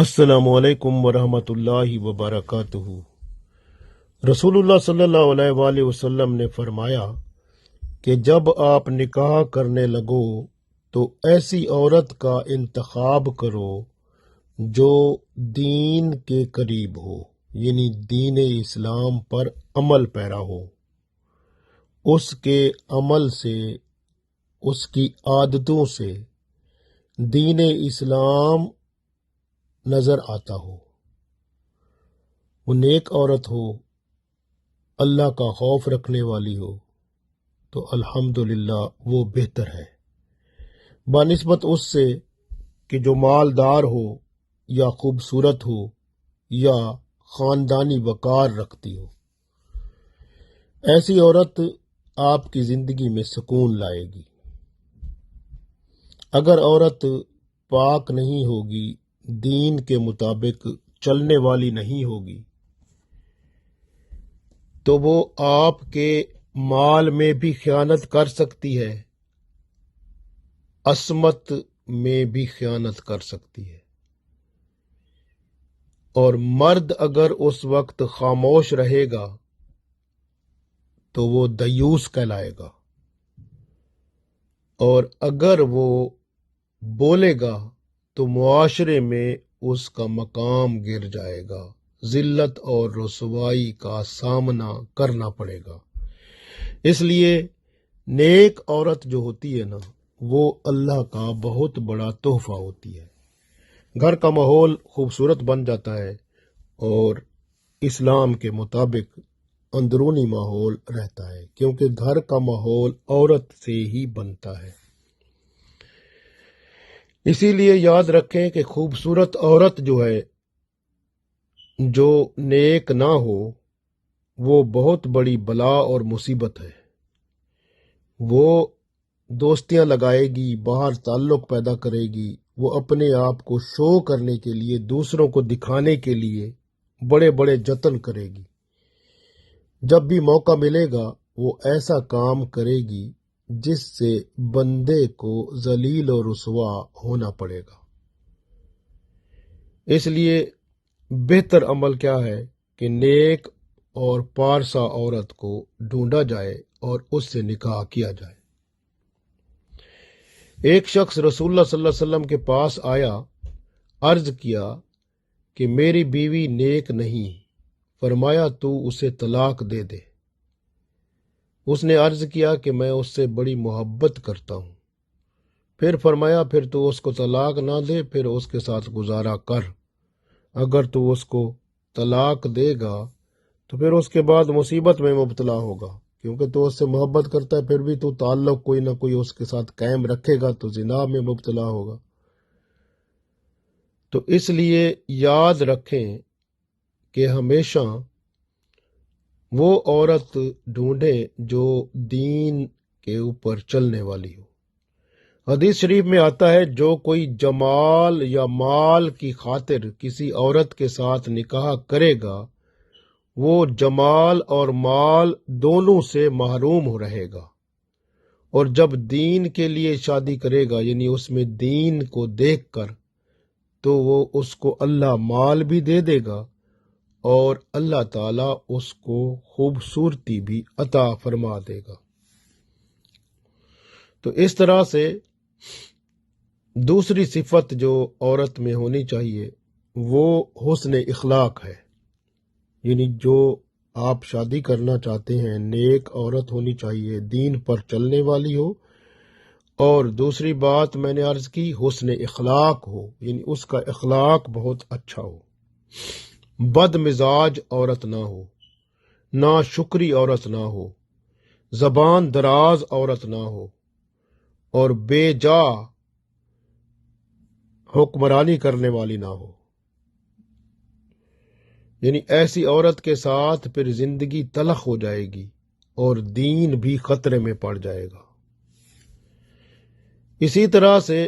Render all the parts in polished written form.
السلام علیکم ورحمۃ اللہ وبرکاتہ۔ رسول اللہ صلی اللہ علیہ وآلہ وسلم نے فرمایا کہ جب آپ نکاح کرنے لگو تو ایسی عورت کا انتخاب کرو جو دین کے قریب ہو، یعنی دین اسلام پر عمل پیرا ہو، اس کے عمل سے، اس کی عادتوں سے دین اسلام نظر آتا ہو، وہ نیک عورت ہو، اللہ کا خوف رکھنے والی ہو، تو الحمدللہ وہ بہتر ہے بنسبت اس سے کہ جو مالدار ہو یا خوبصورت ہو یا خاندانی وقار رکھتی ہو۔ ایسی عورت آپ کی زندگی میں سکون لائے گی۔ اگر عورت پاک نہیں ہوگی، دین کے مطابق چلنے والی نہیں ہوگی، تو وہ آپ کے مال میں بھی خیانت کر سکتی ہے، عصمت میں بھی خیانت کر سکتی ہے، اور مرد اگر اس وقت خاموش رہے گا تو وہ دیوس کہلائے گا، اور اگر وہ بولے گا تو معاشرے میں اس کا مقام گر جائے گا، ذلت اور رسوائی کا سامنا کرنا پڑے گا۔ اس لیے نیک عورت جو ہوتی ہے نا، وہ اللہ کا بہت بڑا تحفہ ہوتی ہے۔ گھر کا ماحول خوبصورت بن جاتا ہے اور اسلام کے مطابق اندرونی ماحول رہتا ہے، کیونکہ گھر کا ماحول عورت سے ہی بنتا ہے۔ اسی لیے یاد رکھیں کہ خوبصورت عورت جو ہے، جو نیک نہ ہو، وہ بہت بڑی بلا اور مصیبت ہے۔ وہ دوستیاں لگائے گی، باہر تعلق پیدا کرے گی، وہ اپنے آپ کو شو کرنے کے لیے، دوسروں کو دکھانے کے لیے بڑے بڑے جتن کرے گی۔ جب بھی موقع ملے گا وہ ایسا کام کرے گی جس سے بندے کو ذلیل و رسوا ہونا پڑے گا۔ اس لیے بہتر عمل کیا ہے کہ نیک اور پارسا عورت کو ڈھونڈا جائے اور اس سے نکاح کیا جائے۔ ایک شخص رسول اللہ صلی اللہ علیہ وسلم کے پاس آیا، عرض کیا کہ میری بیوی نیک نہیں۔ فرمایا تو اسے طلاق دے دے۔ اس نے عرض کیا کہ میں اس سے بڑی محبت کرتا ہوں۔ پھر فرمایا پھر تو اس کو طلاق نہ دے، پھر اس کے ساتھ گزارا کر۔ اگر تو اس کو طلاق دے گا تو پھر اس کے بعد مصیبت میں مبتلا ہوگا، کیونکہ تو اس سے محبت کرتا ہے، پھر بھی تو تعلق کوئی نہ کوئی اس کے ساتھ قائم رکھے گا تو زنا میں مبتلا ہوگا۔ تو اس لیے یاد رکھیں کہ ہمیشہ وہ عورت ڈھونڈیں جو دین کے اوپر چلنے والی ہو۔ حدیث شریف میں آتا ہے جو کوئی جمال یا مال کی خاطر کسی عورت کے ساتھ نکاح کرے گا، وہ جمال اور مال دونوں سے محروم ہو رہے گا، اور جب دین کے لیے شادی کرے گا، یعنی اس میں دین کو دیکھ کر، تو وہ اس کو اللہ مال بھی دے دے گا اور اللہ تعالیٰ اس کو خوبصورتی بھی عطا فرما دے گا۔ تو اس طرح سے دوسری صفت جو عورت میں ہونی چاہیے وہ حسن اخلاق ہے، یعنی جو آپ شادی کرنا چاہتے ہیں نیک عورت ہونی چاہیے، دین پر چلنے والی ہو، اور دوسری بات میں نے عرض کی حسن اخلاق ہو، یعنی اس کا اخلاق بہت اچھا ہو، بد مزاج عورت نہ ہو، نا شکری عورت نہ ہو، زبان دراز عورت نہ ہو، اور بے جا حکمرانی کرنے والی نہ ہو۔ یعنی ایسی عورت کے ساتھ پھر زندگی تلخ ہو جائے گی اور دین بھی خطرے میں پڑ جائے گا۔ اسی طرح سے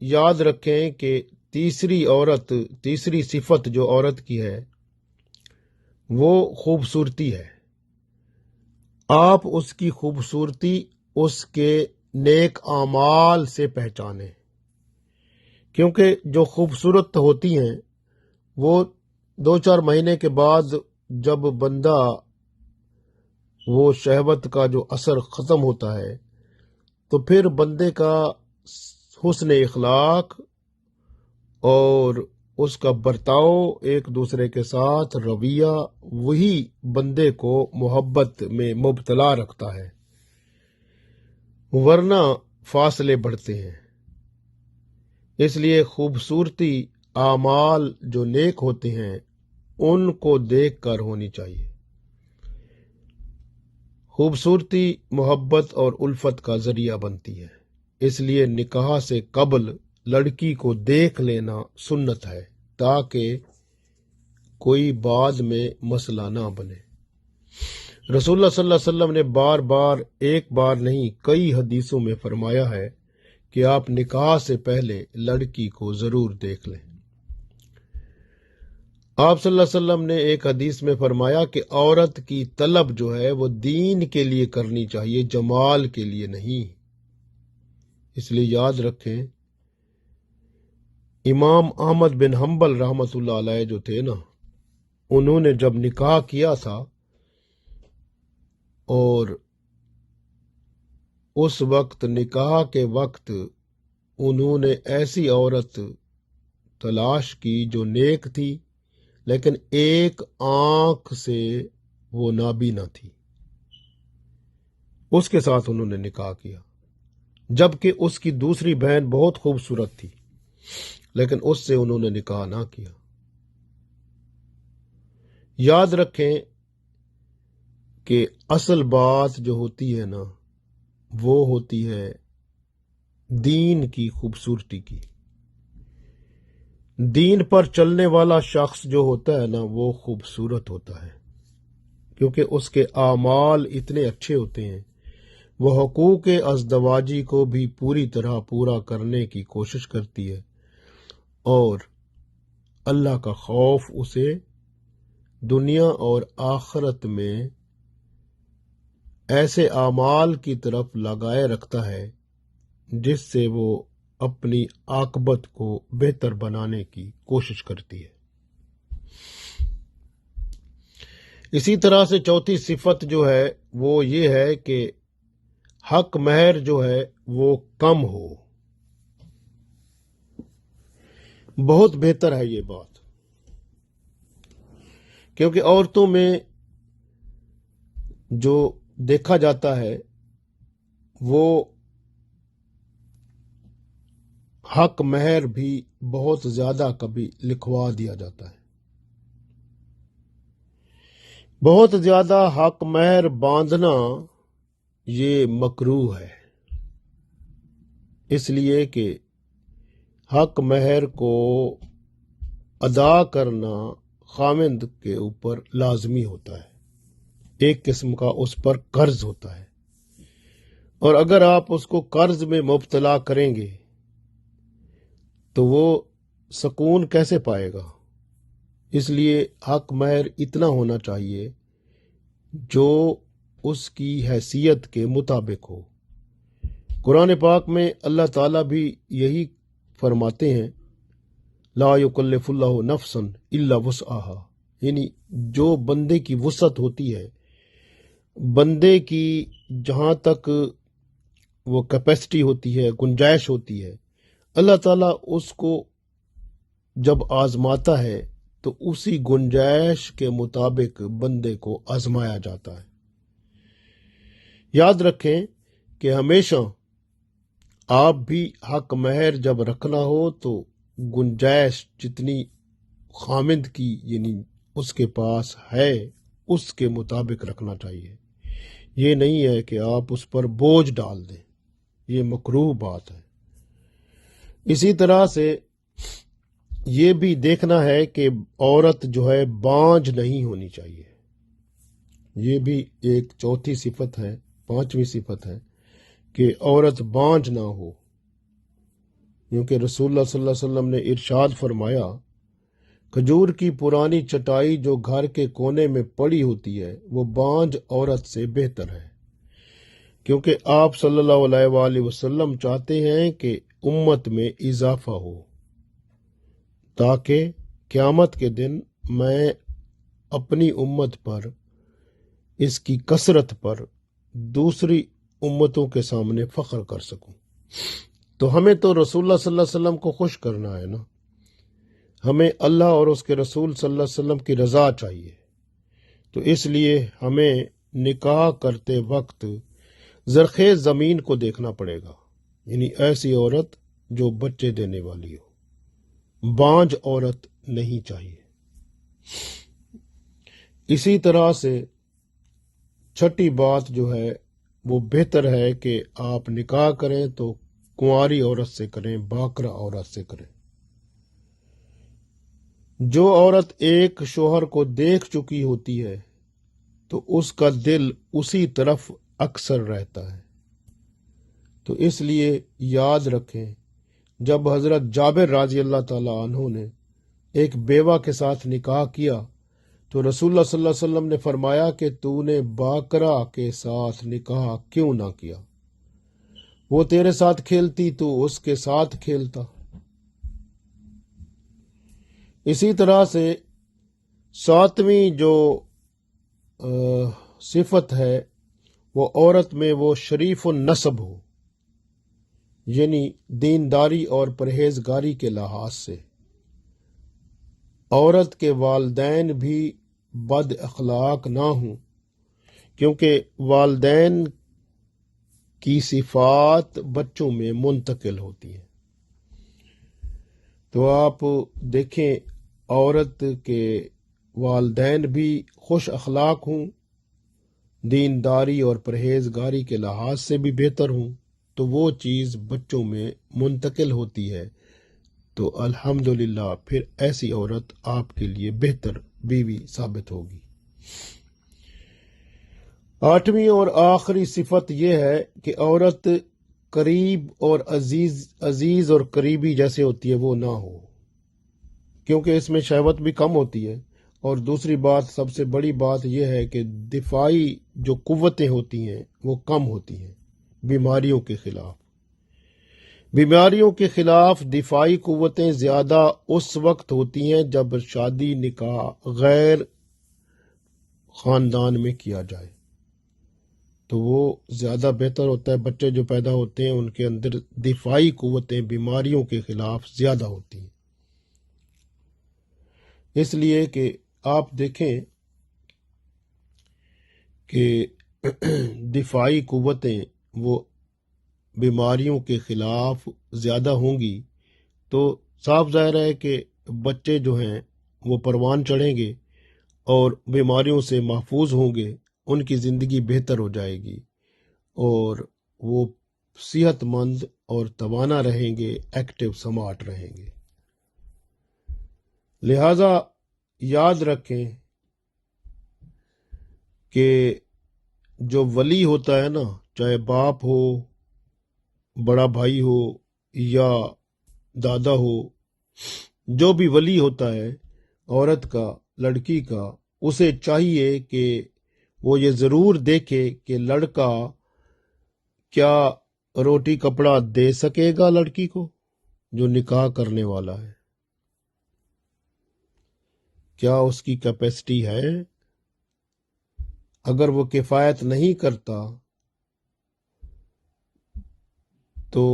یاد رکھیں کہ تیسری صفت جو عورت کی ہے وہ خوبصورتی ہے۔ آپ اس کی خوبصورتی اس کے نیک اعمال سے پہچانیں، کیونکہ جو خوبصورت ہوتی ہیں وہ 2-4 مہینے کے بعد جب بندہ وہ شہوت کا جو اثر ختم ہوتا ہے تو پھر بندے کا حسن اخلاق اور اس کا برتاؤ ایک دوسرے کے ساتھ رویہ وہی بندے کو محبت میں مبتلا رکھتا ہے، ورنہ فاصلے بڑھتے ہیں۔ اس لیے خوبصورتی اعمال جو نیک ہوتے ہیں ان کو دیکھ کر ہونی چاہیے۔ خوبصورتی محبت اور الفت کا ذریعہ بنتی ہے، اس لیے نکاح سے قبل لڑکی کو دیکھ لینا سنت ہے تاکہ کوئی بعد میں مسئلہ نہ بنے۔ رسول اللہ صلی اللہ علیہ وسلم نے بار بار، ایک بار نہیں کئی حدیثوں میں فرمایا ہے کہ آپ نکاح سے پہلے لڑکی کو ضرور دیکھ لیں۔ آپ صلی اللہ علیہ وسلم نے ایک حدیث میں فرمایا کہ عورت کی طلب جو ہے وہ دین کے لیے کرنی چاہیے، جمال کے لیے نہیں۔ اس لیے یاد رکھیں، امام احمد بن حنبل رحمۃ اللہ علیہ جو تھے نا، انہوں نے جب نکاح کیا تھا اور اس وقت نکاح کے وقت انہوں نے ایسی عورت تلاش کی جو نیک تھی لیکن ایک آنکھ سے وہ نابینا تھی، اس کے ساتھ انہوں نے نکاح کیا، جبکہ اس کی دوسری بہن بہت خوبصورت تھی لیکن اس سے انہوں نے نکاح نہ کیا۔ یاد رکھیں کہ اصل بات جو ہوتی ہے نا وہ ہوتی ہے دین کی خوبصورتی کی۔ دین پر چلنے والا شخص جو ہوتا ہے نا وہ خوبصورت ہوتا ہے، کیونکہ اس کے اعمال اتنے اچھے ہوتے ہیں، وہ حقوق ازدواجی کو بھی پوری طرح پورا کرنے کی کوشش کرتی ہے اور اللہ کا خوف اسے دنیا اور آخرت میں ایسے اعمال کی طرف لگائے رکھتا ہے جس سے وہ اپنی عاقبت کو بہتر بنانے کی کوشش کرتی ہے۔ اسی طرح سے چوتھی صفت جو ہے وہ یہ ہے کہ حق مہر جو ہے وہ کم ہو۔ بہت بہتر ہے یہ بات، کیونکہ عورتوں میں جو دیکھا جاتا ہے وہ حق مہر بھی بہت زیادہ کبھی لکھوا دیا جاتا ہے۔ بہت زیادہ حق مہر باندھنا یہ مکروہ ہے، اس لیے کہ حق مہر کو ادا کرنا خاوند کے اوپر لازمی ہوتا ہے، ایک قسم کا اس پر قرض ہوتا ہے، اور اگر آپ اس کو قرض میں مبتلا کریں گے تو وہ سکون کیسے پائے گا؟ اس لیے حق مہر اتنا ہونا چاہیے جو اس کی حیثیت کے مطابق ہو۔ قرآن پاک میں اللہ تعالیٰ بھی یہی فرماتے ہیں، لا یکلف اللہ نفسا الا وسعها، یعنی جو بندے کی وسعت ہوتی ہے، بندے کی جہاں تک وہ کیپیسٹی ہوتی ہے، گنجائش ہوتی ہے، اللہ تعالیٰ اس کو جب آزماتا ہے تو اسی گنجائش کے مطابق بندے کو آزمایا جاتا ہے۔ یاد رکھیں کہ ہمیشہ آپ بھی حق مہر جب رکھنا ہو تو گنجائش جتنی خامند کی یعنی اس کے پاس ہے اس کے مطابق رکھنا چاہیے۔ یہ نہیں ہے کہ آپ اس پر بوجھ ڈال دیں، یہ مکروہ بات ہے۔ اسی طرح سے یہ بھی دیکھنا ہے کہ عورت جو ہے بانجھ نہیں ہونی چاہیے، یہ بھی ایک چوتھی صفت ہے، پانچویں صفت ہے کہ عورت بانجھ نہ ہو، کیونکہ رسول اللہ صلی اللہ علیہ وسلم نے ارشاد فرمایا، کھجور کی پرانی چٹائی جو گھر کے کونے میں پڑی ہوتی ہے وہ بانجھ عورت سے بہتر ہے، کیونکہ آپ صلی اللہ علیہ وآلہ وسلم چاہتے ہیں کہ امت میں اضافہ ہو تاکہ قیامت کے دن میں اپنی امت پر اس کی کثرت پر دوسری امتوں کے سامنے فخر کر سکوں۔ تو ہمیں تو رسول اللہ صلی اللہ علیہ وسلم کو خوش کرنا ہے نا، ہمیں اللہ اور اس کے رسول صلی اللہ علیہ وسلم کی رضا چاہیے۔ تو اس لیے ہمیں نکاح کرتے وقت زرخیز زمین کو دیکھنا پڑے گا، یعنی ایسی عورت جو بچے دینے والی ہو، بانج عورت نہیں چاہیے۔ اسی طرح سے چھٹی بات جو ہے وہ بہتر ہے کہ آپ نکاح کریں تو کنواری عورت سے کریں، باکرہ عورت سے کریں۔ جو عورت ایک شوہر کو دیکھ چکی ہوتی ہے تو اس کا دل اسی طرف اکثر رہتا ہے۔ تو اس لیے یاد رکھیں، جب حضرت جابر رضی اللہ تعالیٰ عنہ نے ایک بیوہ کے ساتھ نکاح کیا تو رسول اللہ صلی اللہ علیہ وسلم نے فرمایا کہ تو نے باکرہ کے ساتھ نکاح کیوں نہ کیا؟ وہ تیرے ساتھ کھیلتی تو اس کے ساتھ کھیلتا۔ اسی طرح سے ساتویں جو صفت ہے وہ عورت میں وہ شریف النسب ہو، یعنی دینداری اور پرہیزگاری کے لحاظ سے عورت کے والدین بھی بد اخلاق نہ ہوں، کیونکہ والدین کی صفات بچوں میں منتقل ہوتی ہیں۔ تو آپ دیکھیں عورت کے والدین بھی خوش اخلاق ہوں، دینداری اور پرہیزگاری کے لحاظ سے بھی بہتر ہوں، تو وہ چیز بچوں میں منتقل ہوتی ہے، تو الحمدللہ پھر ایسی عورت آپ کے لیے بہتر بیوی ثابت ہوگی۔ آٹھویں اور آخری صفت یہ ہے کہ عورت قریب اور عزیز اور قریبی جیسے ہوتی ہے وہ نہ ہو، کیونکہ اس میں شہوت بھی کم ہوتی ہے، اور دوسری بات سب سے بڑی بات یہ ہے کہ دفاعی جو قوتیں ہوتی ہیں وہ کم ہوتی ہیں بیماریوں کے خلاف۔ بیماریوں کے خلاف دفاعی قوتیں زیادہ اس وقت ہوتی ہیں جب شادی نکاح غیر خاندان میں کیا جائے، تو وہ زیادہ بہتر ہوتا ہے۔ بچے جو پیدا ہوتے ہیں ان کے اندر دفاعی قوتیں بیماریوں کے خلاف زیادہ ہوتی ہیں، اس لیے کہ آپ دیکھیں کہ دفاعی قوتیں وہ بیماریوں کے خلاف زیادہ ہوں گی تو صاف ظاہر ہے کہ بچے جو ہیں وہ پروان چڑھیں گے اور بیماریوں سے محفوظ ہوں گے، ان کی زندگی بہتر ہو جائے گی اور وہ صحت مند اور توانا رہیں گے، ایکٹیو سمارٹ رہیں گے۔ لہذا یاد رکھیں کہ جو ولی ہوتا ہے نا، چاہے باپ ہو، بڑا بھائی ہو یا دادا ہو، جو بھی ولی ہوتا ہے عورت کا، لڑکی کا، اسے چاہیے کہ وہ یہ ضرور دیکھے کہ لڑکا کیا روٹی کپڑا دے سکے گا لڑکی کو جو نکاح کرنے والا ہے، کیا اس کی کیپیسٹی ہے؟ اگر وہ کفایت نہیں کرتا تو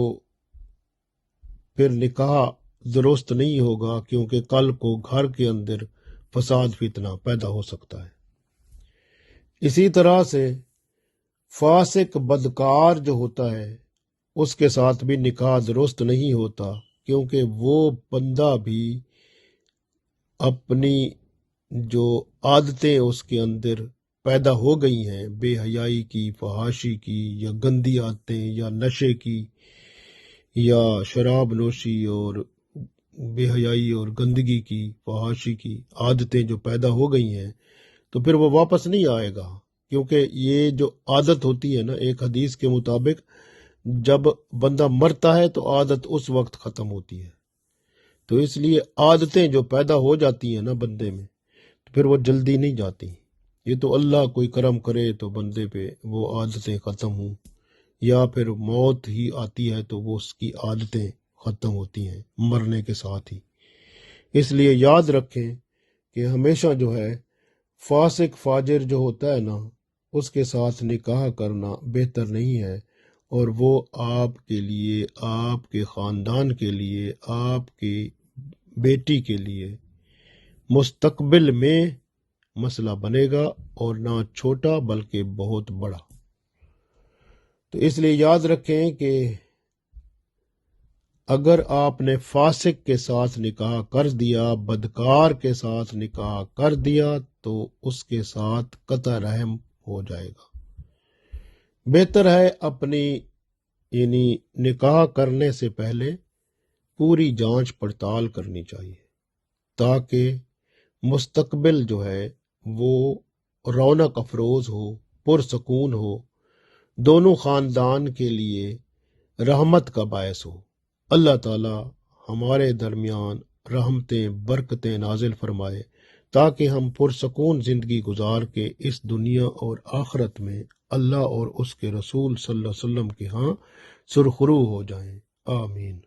پھر نکاح درست نہیں ہوگا، کیونکہ کل کو گھر کے اندر فساد فتنہ پیدا ہو سکتا ہے۔ اسی طرح سے فاسق بدکار جو ہوتا ہے اس کے ساتھ بھی نکاح درست نہیں ہوتا، کیونکہ وہ بندہ بھی اپنی جو عادتیں اس کے اندر پیدا ہو گئی ہیں، بے حیائی کی، فحاشی کی، یا گندی عادتیں، یا نشے کی، یا شراب نوشی اور بے حیائی اور گندگی کی، فحاشی کی عادتیں جو پیدا ہو گئی ہیں، تو پھر وہ واپس نہیں آئے گا، کیونکہ یہ جو عادت ہوتی ہے نا، ایک حدیث کے مطابق جب بندہ مرتا ہے تو عادت اس وقت ختم ہوتی ہے، تو اس لیے عادتیں جو پیدا ہو جاتی ہیں نا بندے میں، تو پھر وہ جلدی نہیں جاتی۔ یہ تو اللہ کوئی کرم کرے تو بندے پہ وہ عادتیں ختم ہوں، یا پھر موت ہی آتی ہے تو وہ اس کی عادتیں ختم ہوتی ہیں مرنے کے ساتھ ہی۔ اس لیے یاد رکھیں کہ ہمیشہ جو ہے فاسق فاجر جو ہوتا ہے نا، اس کے ساتھ نکاح کرنا بہتر نہیں ہے، اور وہ آپ کے لیے، آپ کے خاندان کے لیے، آپ کی بیٹی کے لیے مستقبل میں مسئلہ بنے گا، اور نہ چھوٹا بلکہ بہت بڑا۔ تو اس لیے یاد رکھیں کہ اگر آپ نے فاسق کے ساتھ نکاح کر دیا، بدکار کے ساتھ نکاح کر دیا، تو اس کے ساتھ قطع رحم ہو جائے گا۔ بہتر ہے اپنی یعنی نکاح کرنے سے پہلے پوری جانچ پڑتال کرنی چاہیے، تاکہ مستقبل جو ہے وہ رونق افروز ہو، پرسکون ہو، دونوں خاندان کے لیے رحمت کا باعث ہو۔ اللہ تعالی ہمارے درمیان رحمتیں، برکتیں نازل فرمائے، تاکہ ہم پرسکون زندگی گزار کے اس دنیا اور آخرت میں اللہ اور اس کے رسول صلی اللہ علیہ وسلم کے ہاں سرخرو ہو جائیں۔ آمین۔